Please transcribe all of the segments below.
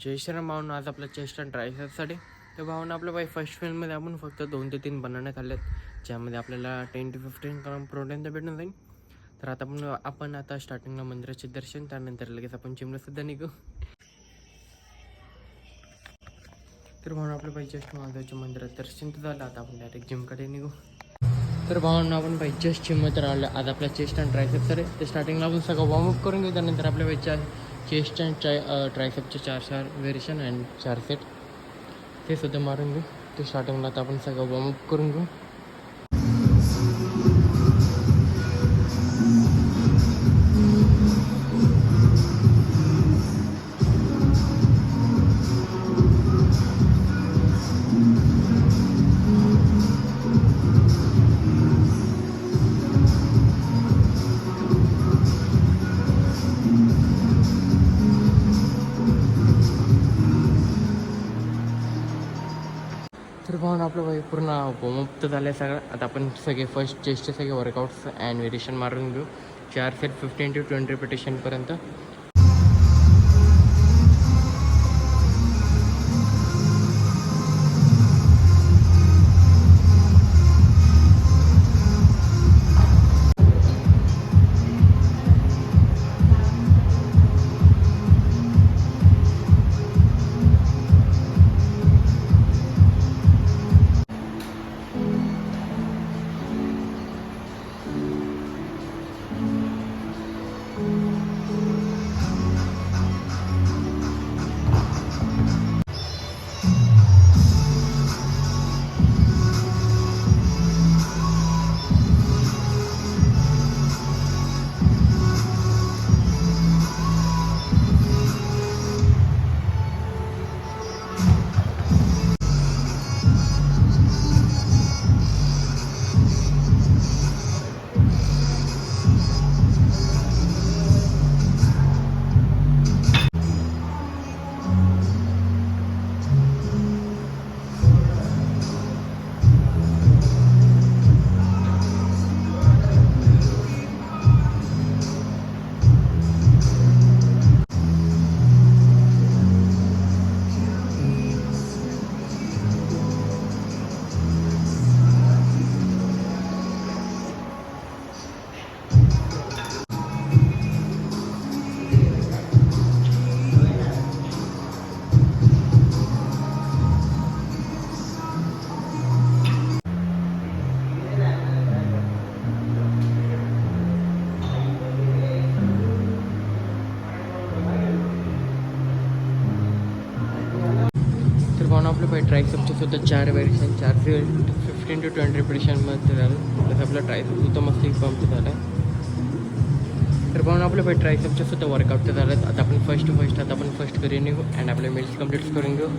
जय श्रीराम भावना. आज आपल्या chest and ट्रायसेप्ससाठी तर भावना आपल्या बाई फर्स्ट मीलमध्ये आपण फक्त 2 ते 3 बनाने खाल्लेत, ज्यामध्ये आपल्याला 10 to 15 ग्राम प्रोटीन तर भेटून जाईल. तर आता आपण आता स्टार्टिंगला मंदिराचे दर्शन, त्यानंतर लगेच आपण जिमलासुद्धा निघू. तर भावना आपल्या बाई जस्ट महादेवाच्या मंदिरात दर्शन तर झालं, आता आपण डायरेक्ट जिमकडे निघू. तर भावना आपण बाई जस्ट जिममध्ये राहिलो. आज आपल्या चेस्ट अँड ट्रायसेप्स आहे. तर स्टार्टिंगला आपण सगळं वॉर्मअप करून घेऊ, त्यानंतर आपल्या बाईच्या चेस्ट अँड ट्रायसेपचे 4 व्हेरिएशन अँड 4 सेट ते सुद्धा मारून घेऊ. ते स्टार्टिंगला आता आपण सगळं वॉर्मअप करून घेऊ. तर भावना आपलं बाई पूर्ण वॉर्मअप तर झालं आहे सगळं. आता आपण सगळे फर्स्ट चेस्टचे सगळे वर्कआउट्स अँड व्हेरिएशन मारून घेऊ. 4 सेट 15 to 20 रिपिटेशनपर्यंत. तर भावना आपलं पाहिजे ट्रायसेपचे सुद्धा 4 व्हेरिएशन 4 15 to 20 रिपिटेशनमध्ये झालं. प्लस आपलं ट्रायसेप सुद्धा मस्त पंप झालं आहे. तर भावना आपलं पाहिजे ट्रायसेपचे सुद्धा वर्कआउट तर झालं. आता आपण फर्स्ट करून निघू अँड आपले मिल्स कम्प्लीट करून घेऊ.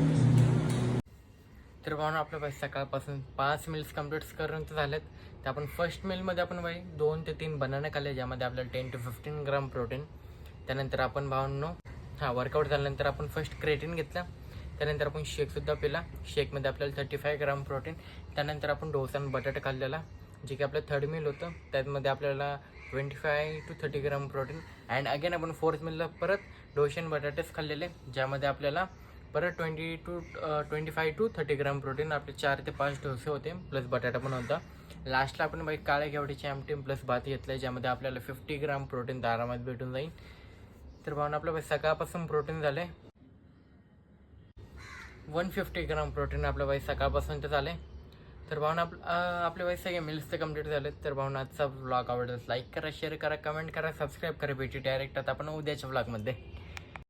तर भावना आपल्या बाई सकाळपासून 5 मिल्स कम्प्लीट करून तर झालेत. तर आपण फर्स्ट मिलमध्ये आपण बाई 2 ते 3 बनाने खाल्ले, ज्यामध्ये आपल्याला 10 to 15 ग्राम प्रोटीन. त्यानंतर आपण भावनो वर्कआउट झाल्यानंतर आपण फर्स्ट क्रेटिन घेतला. त्यानंतर आपण शेकसुद्धा पिला. शेकमध्ये आपल्याला 35 ग्राम प्रोटीन. त्यानंतर आपण डोसा आणि बटाटा खाल्लेला, जे की आपलं 3rd मील होतं. त्यामध्ये आपल्याला 25 to 30 gram protein. And again आपण 4th मीलला परत डोसे आणि बटाटेच खाल्लेले, ज्यामध्ये आपल्याला परत 25 to 30 ग्राम प्रोटीन. आपले 4 ते 5 डोसे होते, प्लस बटाटा पण होता. लास्टला आपण बाई काळ्या घेवडीची आमटी प्लस भात घेतलं, ज्यामध्ये आपल्याला 50 ग्राम प्रोटीन आरामात भेटून जाईल. तर भावना आपलं बाई सकाळपासून प्रोटीन झाले 150 ग्राम प्रोटीन आपल्या बाई सकाळपासून ते झाले. तर भावना आपल्या बाई सगळे मिल्स तर कम्प्लीट झालेत. तर भावना आजचा ब्लॉग आवडला लाईक करा, शेअर करा, कमेंट करा, सबस्क्राईब करा. भेटी डायरेक्ट आता आपण उद्याच्या ब्लॉगमध्ये.